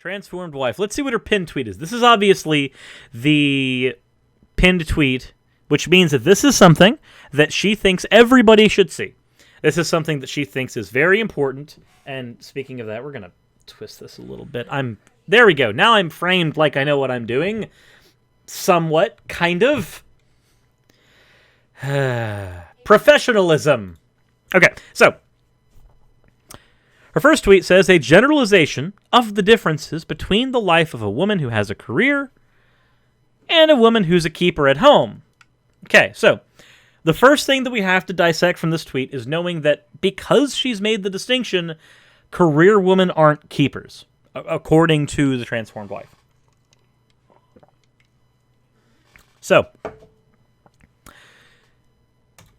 Transformed wife. Let's see what her pinned tweet is. This is obviously the pinned tweet, which means that this is something that she thinks everybody should see. This is something that she thinks is very important. And speaking of that, we're going to twist this a little bit. There we go. Now I'm framed like I know what I'm doing. Somewhat, kind of. Professionalism. Okay, so her first tweet says, a generalization of the differences between the life of a woman who has a career and a woman who's a keeper at home. Okay, so the first thing that we have to dissect from this tweet is knowing that because she's made the distinction, career women aren't keepers, according to the transformed wife. So,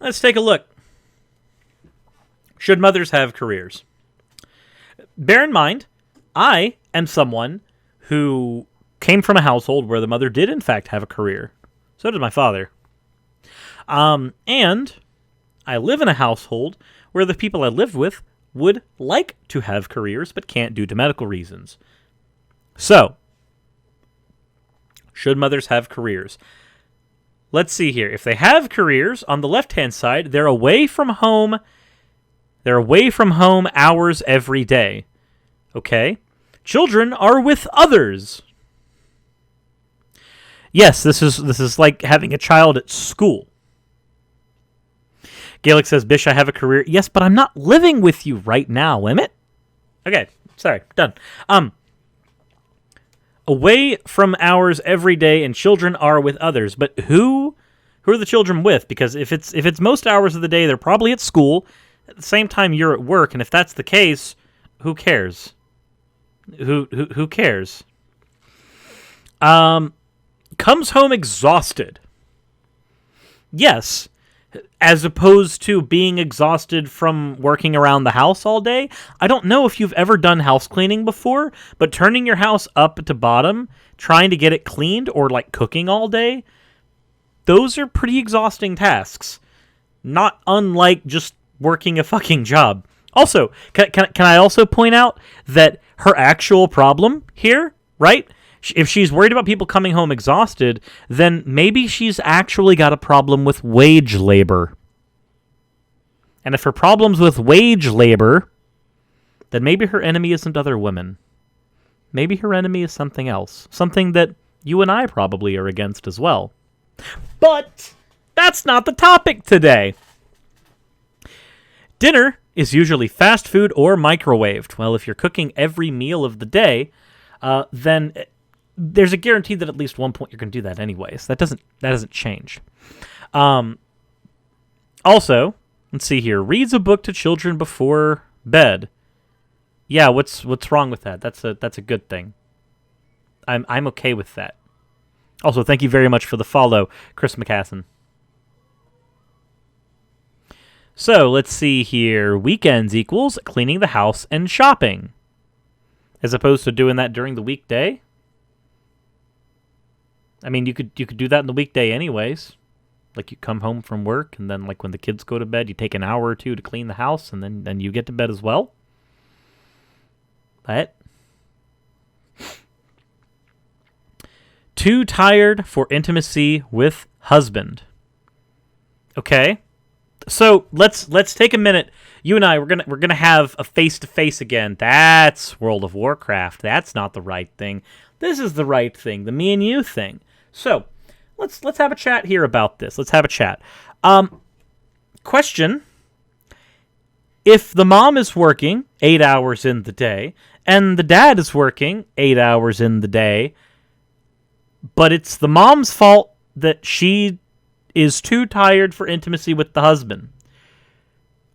let's take a look. Should mothers have careers? Bear in mind, I am someone who came from a household where the mother did in fact have a career. So did my father. And I live in a household where the people I lived with would like to have careers but can't due to medical reasons. So, should mothers have careers? Let's see here. If they have careers, on the left-hand side, they're away from home. They're away from home hours every day. Okay? Children are with others. Yes, this is like having a child at school. Gaelic says, Bish, I have a career. Yes, but I'm not living with you right now, am it? Okay, sorry, done. Away from hours every day, and children are with others. But who are the children with? Because if it's most hours of the day, they're probably at school. At the same time, you're at work, and if that's the case, who cares? Who cares? Comes home exhausted. Yes. As opposed to being exhausted from working around the house all day. I don't know if you've ever done house cleaning before, but turning your house up to bottom, trying to get it cleaned, or like cooking all day, those are pretty exhausting tasks. Not unlike just working a fucking job. Also, can I also point out that her actual problem here, right? If she's worried about people coming home exhausted, then maybe she's actually got a problem with wage labor. And if her problem's with wage labor, then maybe her enemy isn't other women. Maybe her enemy is something else. Something that you and I probably are against as well. But that's not the topic today. Dinner is usually fast food or microwaved. Well, if you're cooking every meal of the day, then there's a guarantee that at least one point you're going to do that anyways. That doesn't change. Also, let's see here. Reads a book to children before bed. Yeah, what's wrong with that? That's a good thing. I'm okay with that. Also, thank you very much for the follow, Chris McCassin. So, let's see here. Weekends equals cleaning the house and shopping. As opposed to doing that during the weekday. I mean, you could do that in the weekday anyways. Like, you come home from work, and then, like, when the kids go to bed, you take an hour or two to clean the house, and then you get to bed as well. But too tired for intimacy with husband. Okay. So, let's take a minute. You and I, we're gonna have a face-to-face again. That's World of Warcraft. That's not the right thing. This is the right thing, the me and you thing. So, let's have a chat here about this. Let's have a chat. Question. If the mom is working 8 hours in the day, and the dad is working 8 hours in the day, but it's the mom's fault that she is too tired for intimacy with the husband,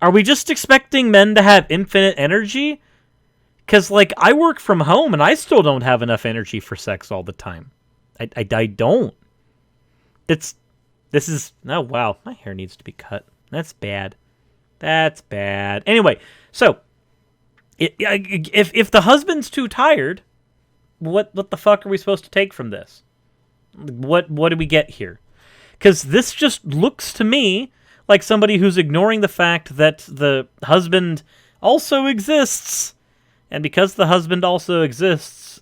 are we just expecting men to have infinite energy? Because, like, I work from home, and I still don't have enough energy for sex all the time. I don't. This is... Oh, wow. My hair needs to be cut. That's bad. That's bad. Anyway, so, if the husband's too tired, what the fuck are we supposed to take from this? What do we get here? Because this just looks to me like somebody who's ignoring the fact that the husband also exists. And because the husband also exists,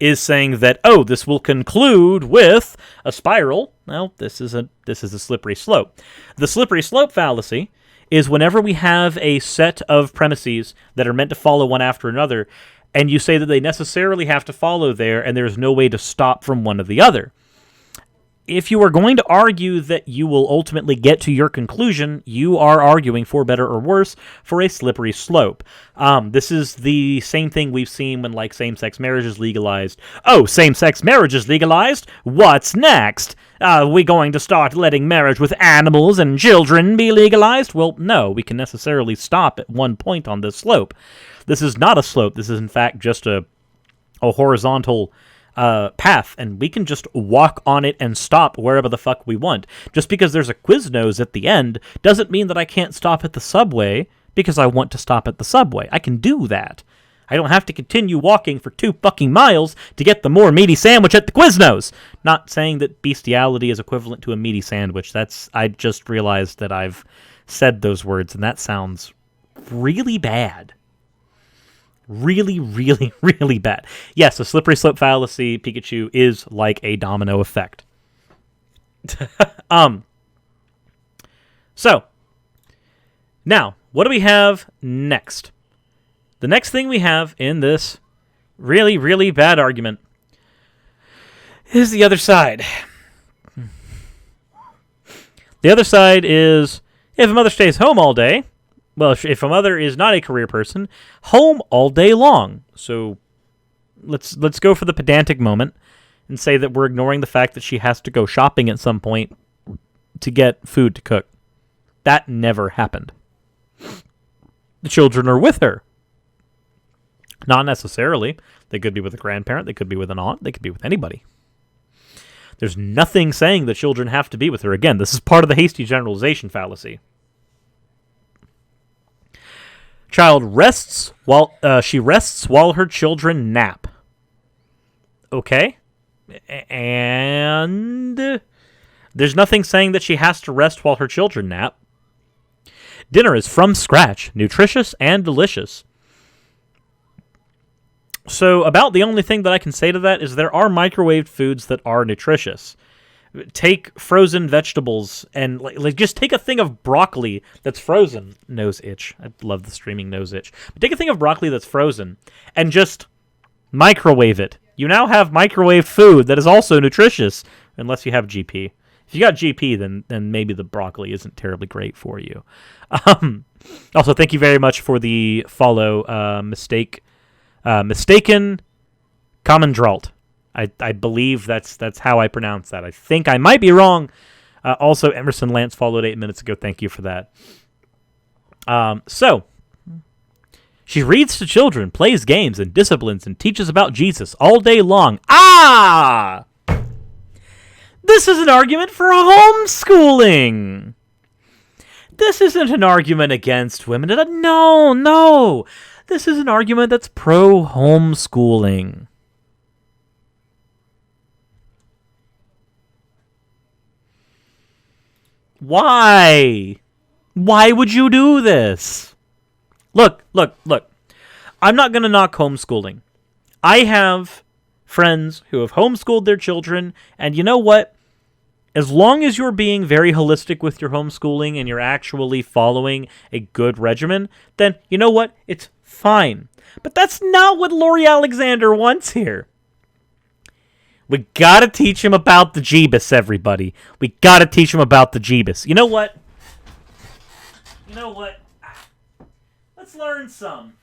is saying that, oh, this will conclude with a spiral. Well, this is a slippery slope. The slippery slope fallacy is whenever we have a set of premises that are meant to follow one after another, and you say that they necessarily have to follow there, and there's no way to stop from one or the other. If you are going to argue that you will ultimately get to your conclusion, you are arguing, for better or worse, for a slippery slope. This is the same thing we've seen when, like, same-sex marriage is legalized. Oh, same-sex marriage is legalized? What's next? Are we going to start letting marriage with animals and children be legalized? Well, no, we can necessarily stop at one point on this slope. This is not a slope. This is, in fact, just a horizontal path, and we can just walk on it and stop wherever the fuck we want. Just because there's a Quiznos at the end doesn't mean that I can't stop at the subway because I want to stop at the subway. I can do that. I don't have to continue walking for 2 fucking miles to get the more meaty sandwich at the Quiznos. Not saying that bestiality is equivalent to a meaty sandwich. I just realized that I've said those words, and that sounds really bad. Really, really, really bad. Yes, a slippery slope fallacy, Pikachu, is like a domino effect. So, now, what do we have next? The next thing we have in this really, really bad argument is the other side. The other side is, if a mother stays home all day, well, if a mother is not a career person, home all day long. So let's go for the pedantic moment and say that we're ignoring the fact that she has to go shopping at some point to get food to cook. That never happened. The children are with her. Not necessarily. They could be with a grandparent. They could be with an aunt. They could be with anybody. There's nothing saying the children have to be with her. Again, this is part of the hasty generalization fallacy. Child rests while her children nap. Okay? And there's nothing saying that she has to rest while her children nap. Dinner is from scratch, nutritious and delicious. So about the only thing that I can say to that is there are microwaved foods that are nutritious. Take frozen vegetables and like just take a thing of broccoli that's frozen. Nose itch. I love the streaming nose itch. But take a thing of broccoli that's frozen and just microwave it. You now have microwave food that is also nutritious, unless you have GP. If you got GP, then maybe the broccoli isn't terribly great for you. Also, thank you very much for the follow. Mistaken Commandralt. I believe that's how I pronounce that. I think I might be wrong. Also, Emerson Lance followed 8 minutes ago. Thank you for that. So, she reads to children, plays games, and disciplines, and teaches about Jesus all day long. Ah! This is an argument for homeschooling. This isn't an argument against women. No. This is an argument that's pro-homeschooling. Why? Why would you do this? Look. I'm not going to knock homeschooling. I have friends who have homeschooled their children, and you know what? As long as you're being very holistic with your homeschooling and you're actually following a good regimen, then you know what? It's fine. But that's not what Lori Alexander wants here. We gotta teach him about the Jeebus, everybody. We gotta teach him about the Jeebus. You know what? Let's learn some.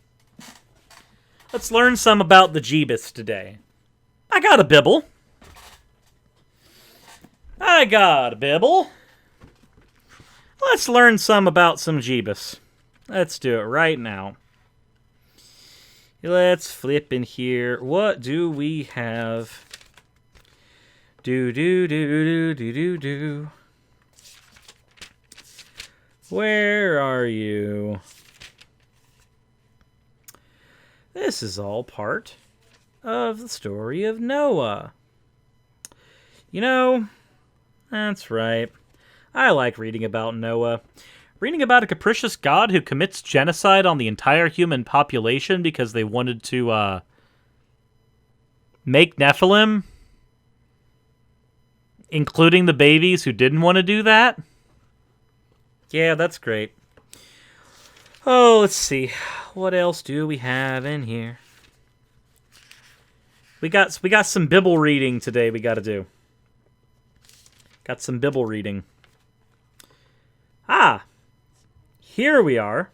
Let's learn some about the Jeebus today. I got a bibble. Let's learn some about some Jeebus. Let's do it right now. Let's flip in here. What do we have? Do. Where are you? This is all part of the story of Noah. You know, that's right. I like reading about Noah. Reading about a capricious god who commits genocide on the entire human population because they wanted to make Nephilim, including the babies who didn't want to do that. Yeah, that's great. Oh, let's see. What else do we have in here? We got some Bible reading today we got to do. Got some Bible reading. Ah, here we are.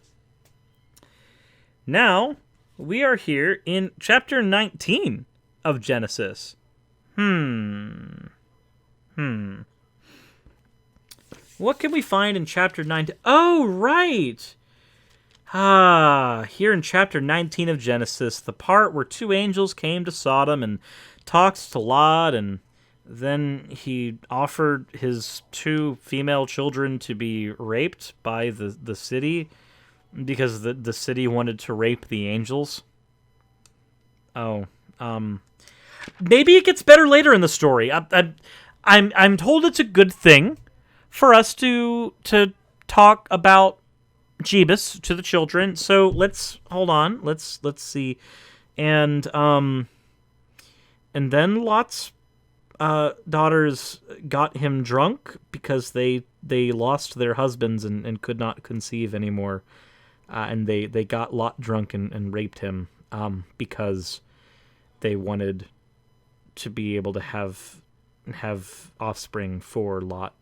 Now, we are here in chapter 19 of Genesis. What can we find in chapter 19? Oh, right! Here in chapter 19 of Genesis, the part where two angels came to Sodom and talked to Lot, and then he offered his two female children to be raped by the city because the city wanted to rape the angels. Oh, maybe it gets better later in the story. I'm told it's a good thing for us to talk about Jebus to the children. So let's hold on. Let's see, and then Lot's daughters got him drunk because they lost their husbands and could not conceive anymore, and they got Lot drunk and raped him because they wanted to be able to have offspring for Lot.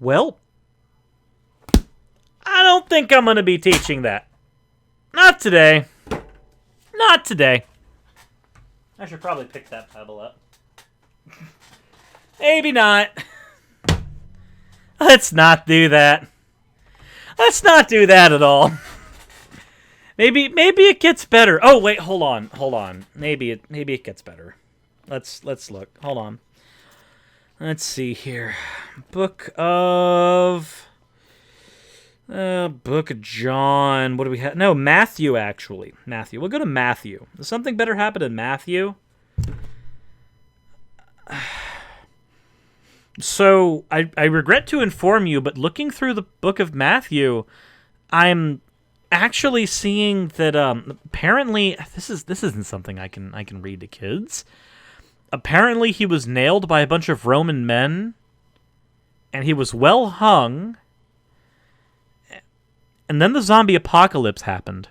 Well, I don't think I'm going to be teaching that. Not today. Not today. I should probably pick that pebble up. Maybe not. Let's not do that. Let's not do that at all. Maybe it gets better. Oh wait, hold on. Maybe it gets better. Let's look. Hold on. Let's see here. Book of John. What do we have? No, Matthew, actually. Matthew. We'll go to Matthew. Does something better happen in Matthew? So, I regret to inform you, but looking through the book of Matthew, I'm actually seeing that apparently this isn't something I can read to kids. Apparently he was nailed by a bunch of Roman men, and he was well hung, and then the zombie apocalypse happened.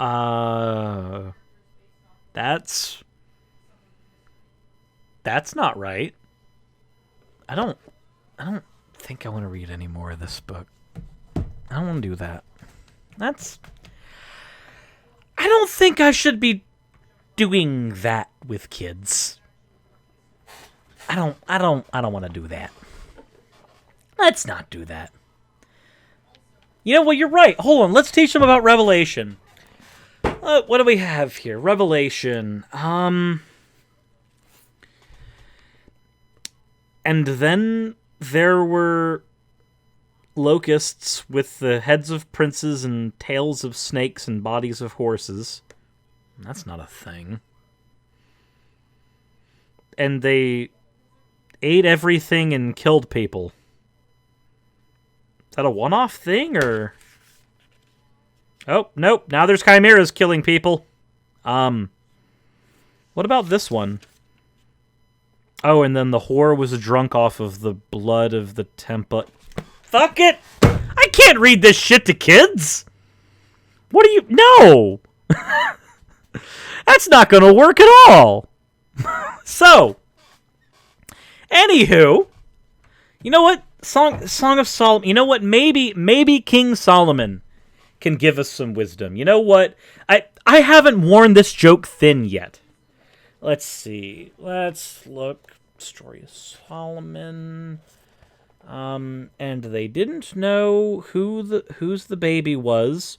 That's not right. I don't think I want to read any more of this book. I don't want to do that. I don't think I should be doing that with kids. I don't want to do that. Let's not do that. You know what? You're right. Hold on. Let's teach them about Revelation. What do we have here? Revelation. And then there were locusts with the heads of princes and tails of snakes and bodies of horses. That's not a thing. And they ate everything and killed people. Is that a one-off thing, or... Oh, nope. Now there's chimeras killing people. What about this one? Oh, and then the whore was drunk off of the blood of the temple. Fuck it! I can't read this shit to kids! What do you... No! That's not gonna work at all! So, anywho, you know what? Song of Solomon. You know what? Maybe King Solomon can give us some wisdom. You know what? I haven't worn this joke thin yet. Let's see. Let's look. Story of Solomon. And they didn't know whose the baby was,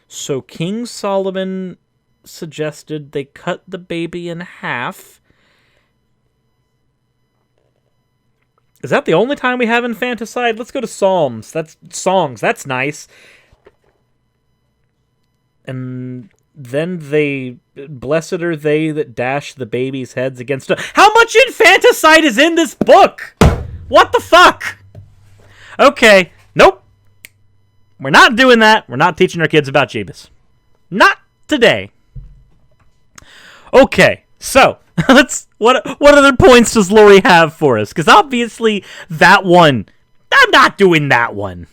so King Solomon suggested they cut the baby in half. Is that the only time we have infanticide? Let's go to Psalms. That's songs. That's nice. And then blessed are they that dash the baby's heads against... How much infanticide is in this book? What the fuck? Okay. Nope. We're not doing that. We're not teaching our kids about Jeebus. Not today. Okay, so what other points does Lori have for us? Because obviously that one, I'm not doing that one.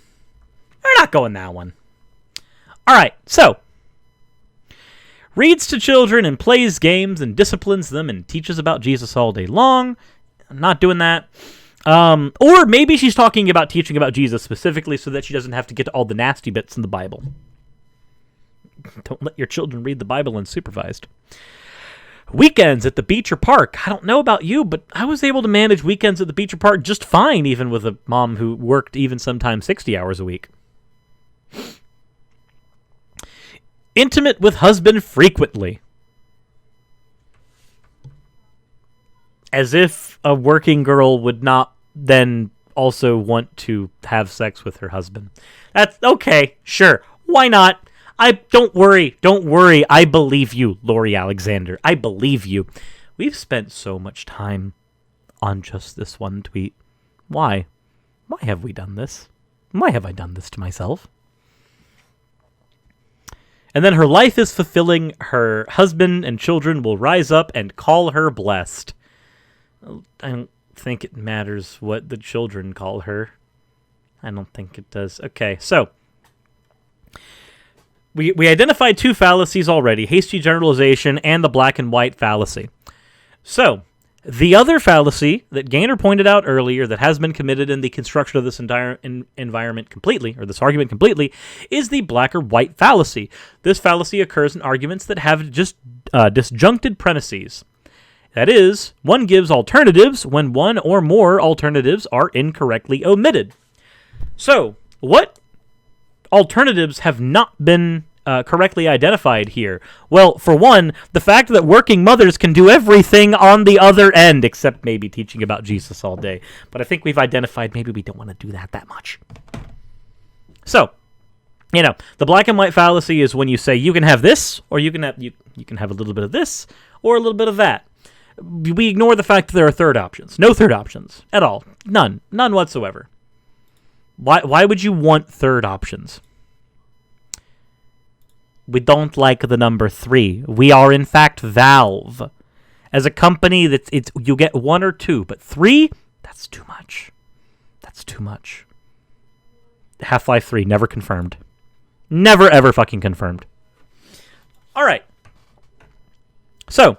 We're not going that one. All right, so reads to children and plays games and disciplines them and teaches about Jesus all day long. I'm not doing that. Or maybe she's talking about teaching about Jesus specifically so that she doesn't have to get to all the nasty bits in the Bible. Don't let your children read the Bible unsupervised. Weekends at the beach or park. I don't know about you, but I was able to manage weekends at the beach or park just fine, even with a mom who worked even sometimes 60 hours a week. Intimate with husband frequently. As if a working girl would not then also want to have sex with her husband. That's okay, sure. Why not? Don't worry. I believe you, Lori Alexander. I believe you. We've spent so much time on just this one tweet. Why? Why have we done this? Why have I done this to myself? And then her life is fulfilling. Her husband and children will rise up and call her blessed. I don't think it matters what the children call her. I don't think it does. Okay, so we identified two fallacies already, hasty generalization and the black and white fallacy. So the other fallacy that Gaynor pointed out earlier that has been committed in the construction of this entire environment completely, or this argument completely, is the black or white fallacy. This fallacy occurs in arguments that have just disjuncted premises. That is, one gives alternatives when one or more alternatives are incorrectly omitted. So, what alternatives have not been correctly identified here? Well, for one, the fact that working mothers can do everything on the other end, except maybe teaching about Jesus all day. But I think we've identified maybe we don't want to do that much. So, the black and white fallacy is when you say you can have this, or you can have a little bit of this, or a little bit of that. We ignore the fact that there are third options. No third options at all. None whatsoever. Why would you want third options? We don't like the number 3. We are in fact Valve. As a company, you get 1 or 2, but 3? That's too much. That's too much. Half-Life 3, never confirmed. Never ever fucking confirmed. All right. So,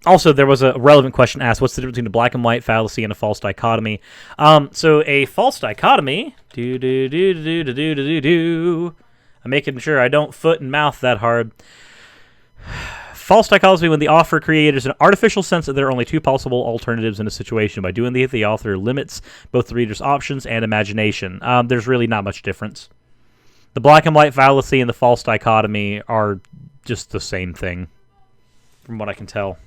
also, there was a relevant question asked, what's the difference between a black and white fallacy and a false dichotomy? So a false dichotomy, I'm making sure I don't foot and mouth that hard. False dichotomy when the author creates an artificial sense that there are only 2 possible alternatives in a situation. By doing the author limits both the reader's options and imagination. There's really not much difference. The black and white fallacy and the false dichotomy are just the same thing, from what I can tell.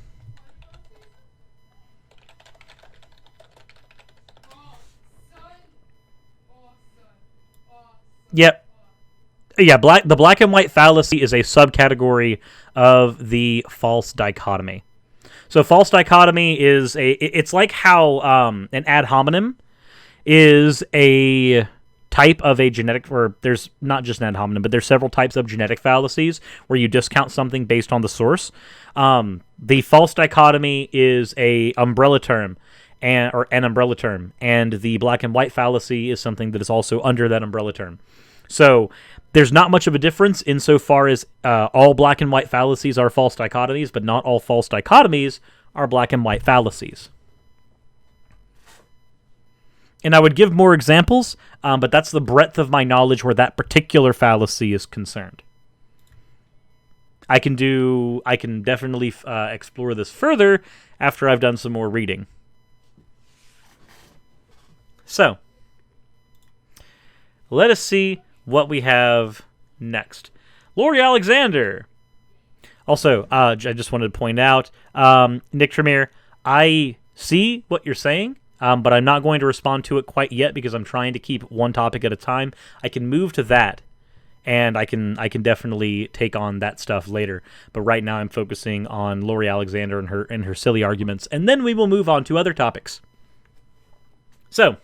Yep. Yeah, the black and white fallacy is a subcategory of the false dichotomy. So false dichotomy is it's like how an ad hominem is a type of a genetic, or there's not just an ad hominem, but there's several types of genetic fallacies where you discount something based on the source. The false dichotomy is a umbrella term, or an umbrella term, and the black and white fallacy is something that is also under that umbrella term. So there's not much of a difference insofar as all black and white fallacies are false dichotomies, but not all false dichotomies are black and white fallacies. And I would give more examples, but that's the breadth of my knowledge where that particular fallacy is concerned. I can definitely explore this further after I've done some more reading. So, let us see what we have next. Lori Alexander. Also, I just wanted to point out, Nick Tremere, I see what you're saying, but I'm not going to respond to it quite yet because I'm trying to keep one topic at a time. I can move to that, and I can definitely take on that stuff later. But right now I'm focusing on Lori Alexander and her silly arguments, and then we will move on to other topics. So,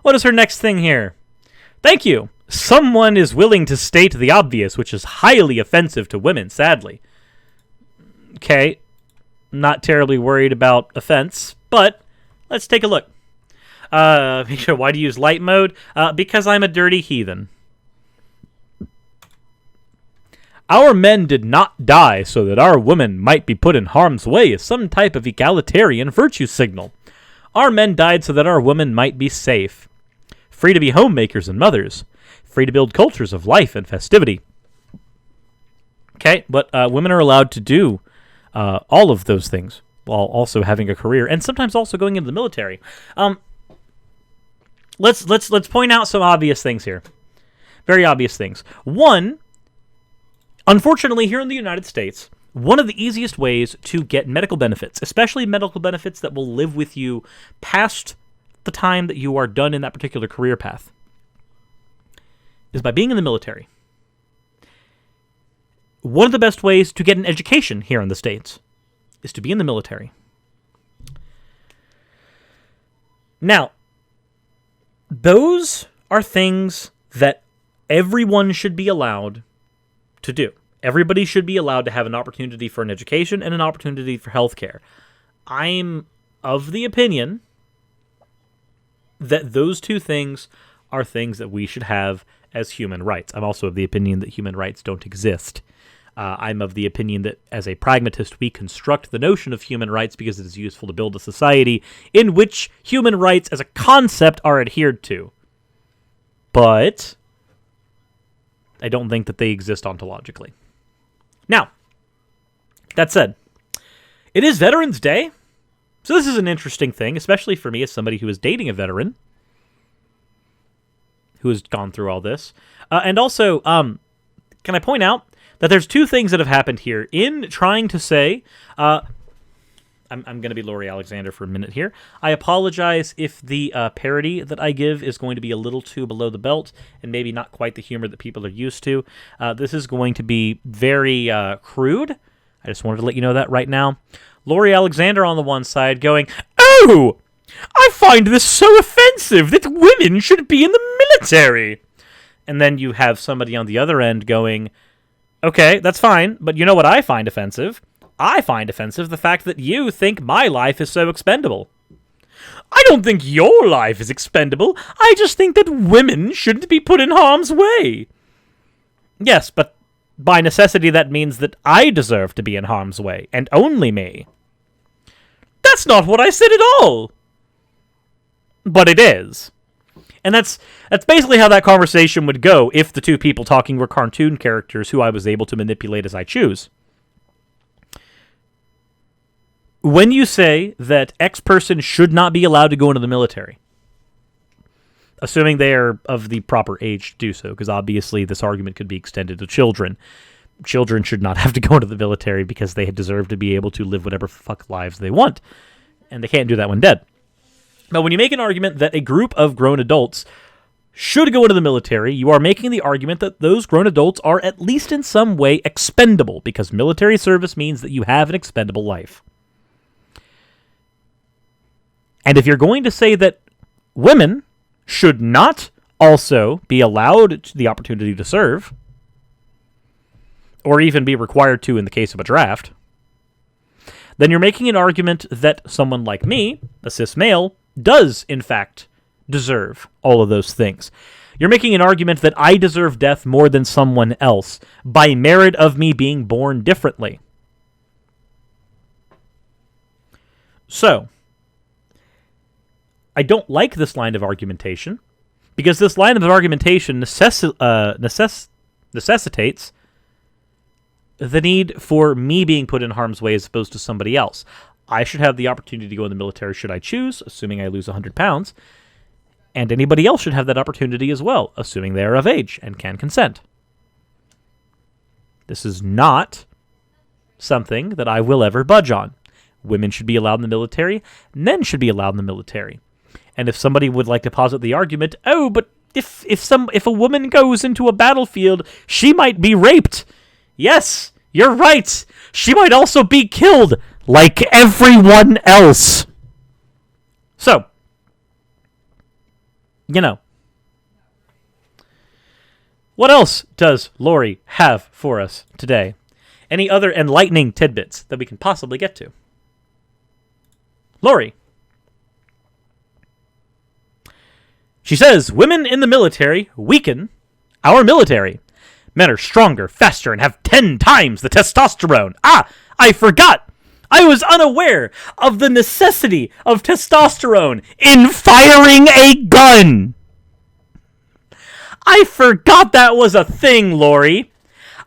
What is her next thing here? Thank you. Someone is willing to state the obvious, which is highly offensive to women, sadly. Okay. Not terribly worried about offense, but let's take a look. Why do you use light mode? Because I'm a dirty heathen. Our men did not die so that our women might be put in harm's way as some type of egalitarian virtue signal. Our men died so that our women might be safe, free to be homemakers and mothers, free to build cultures of life and festivity. Okay, but women are allowed to do all of those things while also having a career and sometimes also going into the military. Let's point out some obvious things here. Very obvious things. One, unfortunately, here in the United States, one of the easiest ways to get medical benefits, especially medical benefits that will live with you past the time that you are done in that particular career path, is by being in the military. One of the best ways to get an education here in the States is to be in the military. Now, those are things that everyone should be allowed to do. Everybody should be allowed to have an opportunity for an education and an opportunity for healthcare. I'm of the opinion that those two things are things that we should have as human rights. I'm also of the opinion that human rights don't exist. I'm of the opinion that as a pragmatist, we construct the notion of human rights because it is useful to build a society in which human rights as a concept are adhered to. But I don't think that they exist ontologically. Now, that said, it is Veterans Day, so this is an interesting thing, especially for me as somebody who is dating a veteran who has gone through all this. And also, can I point out that there's two things that have happened here in trying to say... I'm going to be Lori Alexander for a minute here. I apologize if the parody that I give is going to be a little too below the belt and maybe not quite the humor that people are used to. This is going to be very crude. I just wanted to let you know that right now. Lori Alexander on the one side going, "Oh, I find this so offensive that women should be in the military." And then you have somebody on the other end going, "Okay, that's fine, but you know what I find offensive? I find offensive the fact that you think my life is so expendable." I don't think your life is expendable. I just think that women shouldn't be put in harm's way. Yes, but by necessity that means that I deserve to be in harm's way, and only me. That's not what I said at all. But it is. And that's basically how that conversation would go if the two people talking were cartoon characters who I was able to manipulate as I choose. When you say that X person should not be allowed to go into the military, assuming they are of the proper age to do so, because obviously this argument could be extended to children. Children should not have to go into the military because they deserve to be able to live whatever fuck lives they want. And they can't do that when dead. But when you make an argument that a group of grown adults should go into the military, you are making the argument that those grown adults are at least in some way expendable, because military service means that you have an expendable life. And if you're going to say that women should not also be allowed the opportunity to serve, or even be required to in the case of a draft, then you're making an argument that someone like me, a cis male, does, in fact, deserve all of those things. You're making an argument that I deserve death more than someone else by merit of me being born differently. So, I don't like this line of argumentation, because this line of argumentation necessitates the need for me being put in harm's way as opposed to somebody else. I should have the opportunity to go in the military should I choose, assuming I lose 100 pounds, and anybody else should have that opportunity as well, assuming they are of age and can consent. This is not something that I will ever budge on. Women should be allowed in the military, men should be allowed in the military. And if somebody would like to posit the argument, oh, but if a woman goes into a battlefield, she might be raped. Yes, you're right. She might also be killed, like everyone else. So, You know. What else does Lori have for us today? Any other enlightening tidbits that we can possibly get to? Lori. She says, women in the military weaken our military. Men are stronger, faster, and have 10 times the testosterone. Ah, I forgot. I was unaware of the necessity of testosterone in firing a gun. I forgot that was a thing, Lori.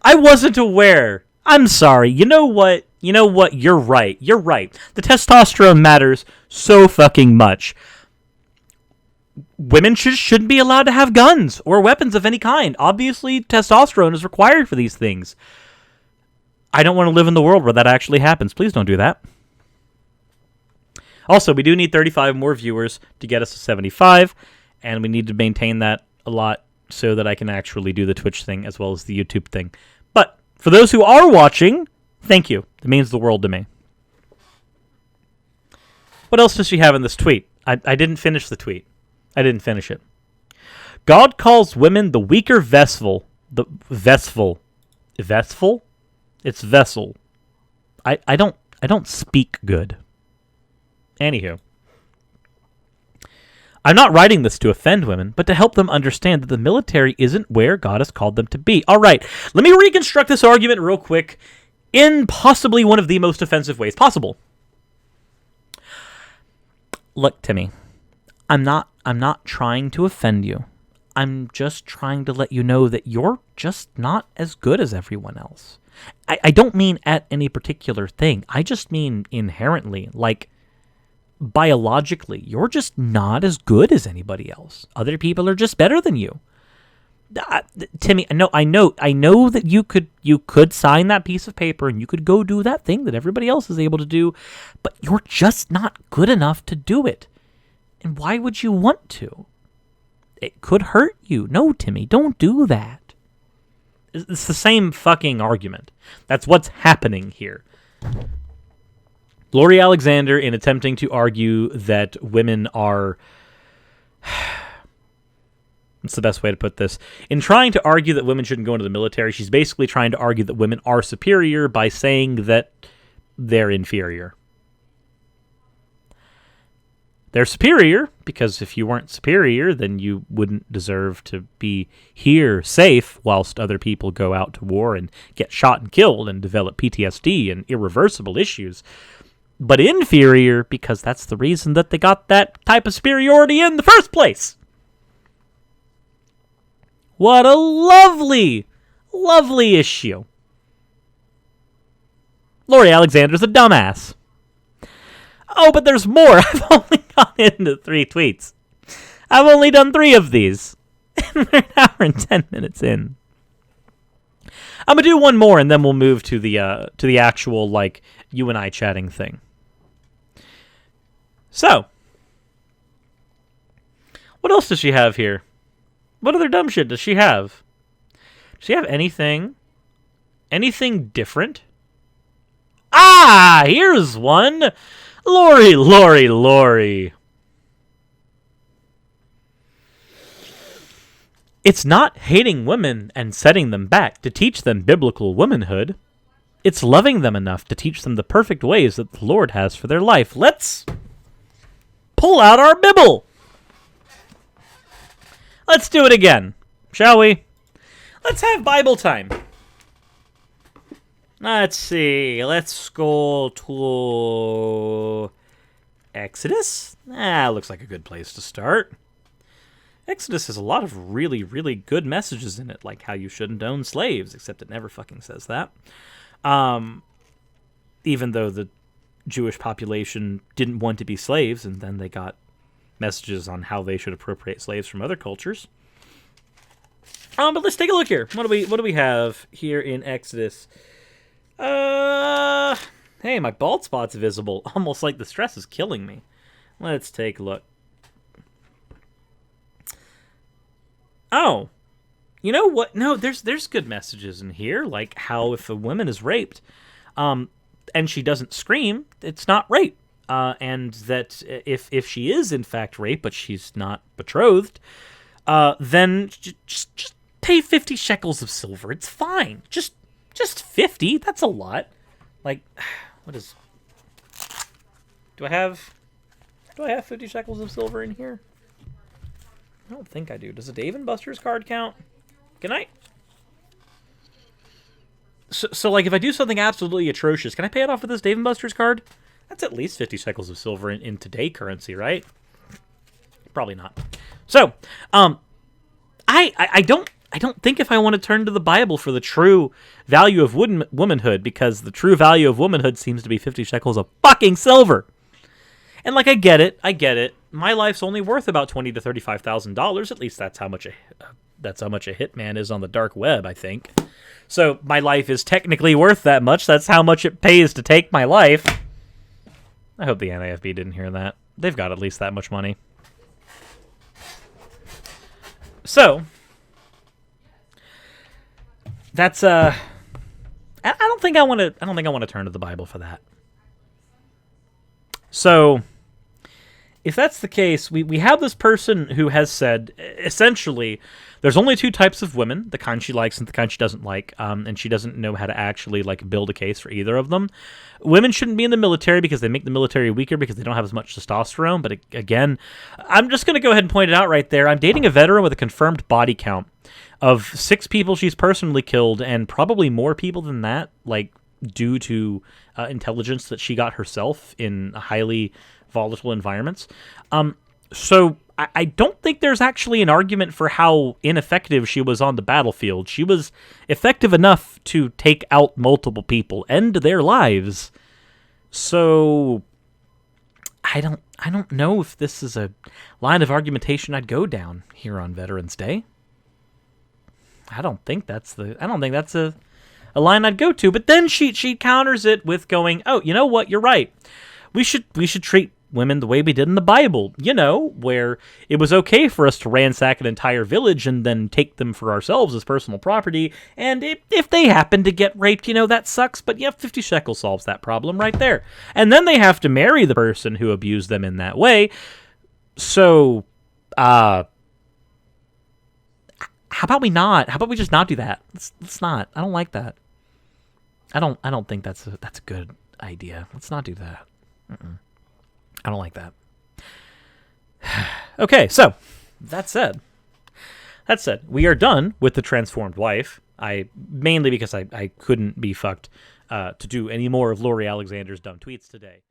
I wasn't aware. I'm sorry. You know what? You're right. The testosterone matters so fucking much. Women shouldn't be allowed to have guns or weapons of any kind. Obviously, testosterone is required for these things. I don't want to live in the world where that actually happens. Please don't do that. Also, we do need 35 more viewers to get us to 75, and we need to maintain that a lot so that I can actually do the Twitch thing as well as the YouTube thing. But for those who are watching, thank you. It means the world to me. What else does she have in this tweet? I didn't finish the tweet. I didn't finish it. God calls women the weaker vessel. The vessel. Vessel? It's vessel. I don't speak good. Anywho. I'm not writing this to offend women, but to help them understand that the military isn't where God has called them to be. All right, let me reconstruct this argument real quick in possibly one of the most offensive ways possible. Look, Timmy, I'm not trying to offend you. I'm just trying to let you know that you're just not as good as everyone else. I don't mean at any particular thing. I just mean inherently, like, biologically, you're just not as good as anybody else. Other people are just better than you. Timmy, I know that you could sign that piece of paper and you could go do that thing that everybody else is able to do, but you're just not good enough to do it. And why would you want to? It could hurt you. No, Timmy, don't do that. It's the same fucking argument. That's what's happening here. Lori Alexander, in attempting to argue that women are... What's the best way to put this? In trying to argue that women shouldn't go into the military, she's basically trying to argue that women are superior by saying that they're inferior. They're superior because if you weren't superior, then you wouldn't deserve to be here safe whilst other people go out to war and get shot and killed and develop PTSD and irreversible issues. But inferior because that's the reason that they got that type of superiority in the first place. What a lovely, lovely issue. Lori Alexander's a dumbass. Oh, but there's more. I've only gone into 3 tweets. I've only done 3 of these. And we're an hour and 10 minutes in. I'm gonna do one more, and then we'll move to the actual, like, you and I chatting thing. So, what else does she have here? What other dumb shit does she have? Does she have anything? Anything different? Ah, here's one. Lori. It's not hating women and setting them back to teach them biblical womanhood. It's loving them enough to teach them the perfect ways that the Lord has for their life. Let's pull out our Bible. Let's do it again, shall we? Let's have Bible time. Let's see. Let's go to Exodus. Looks like a good place to start. Exodus has a lot of really, really good messages in it, like how you shouldn't own slaves, except it never fucking says that. Even though the Jewish population didn't want to be slaves, and then they got messages on how they should appropriate slaves from other cultures. But let's take a look here. What do we have here in Exodus? Hey, my bald spot's visible. Almost like the stress is killing me. Let's take a look. Oh, you know what? No, there's good messages in here, like how if a woman is raped, and she doesn't scream, it's not rape. and that if she is in fact raped, but she's not betrothed, then just pay 50 shekels of silver. It's fine. Just 50. That's a lot. Like, what is? Do I have 50 shekels of silver in here? I don't think I do. Does a Dave and Buster's card count? Can I? So like, if I do something absolutely atrocious, can I pay it off with this Dave & Buster's card? That's at least 50 shekels of silver in today currency, right? Probably not. So, I don't think if I want to turn to the Bible for the true value of womanhood, because the true value of womanhood seems to be 50 shekels of fucking silver. And like, I get it. My life's only worth about $20,000 to $35,000. At least that's how much a hitman is on the dark web, I think. So my life is technically worth that much. That's how much it pays to take my life. I hope the NAFB didn't hear that. They've got at least that much money. So that's I don't think I want to turn to the Bible for that. So if that's the case, we have this person who has said, essentially, there's only two types of women, the kind she likes and the kind she doesn't like, and she doesn't know how to actually like build a case for either of them. Women shouldn't be in the military because they make the military weaker because they don't have as much testosterone, but again, I'm just going to go ahead and point it out right there. I'm dating a veteran with a confirmed body count of 6 people she's personally killed, and probably more people than that, like, due to intelligence that she got herself in highly volatile environments. So I don't think there's actually an argument for how ineffective she was on the battlefield. She was effective enough to take out multiple people, end their lives. So I don't know if this is a line of argumentation I'd go down here on Veterans Day. I don't think that's a line I'd go to. But then she counters it with going, "Oh, you know what? You're right. We should treat women the way we did in the Bible, where it was okay for us to ransack an entire village and then take them for ourselves as personal property. And if they happen to get raped, that sucks. But 50 shekels solves that problem right there. And then they have to marry the person who abused them in that way. So, how about we not? How about we just not do that? Let's not. I don't like that. I don't think that's a good idea. Let's not do that. I don't like that. Okay, so that said, we are done with the transformed wife. Mainly because I couldn't be fucked to do any more of Lori Alexander's dumb tweets today.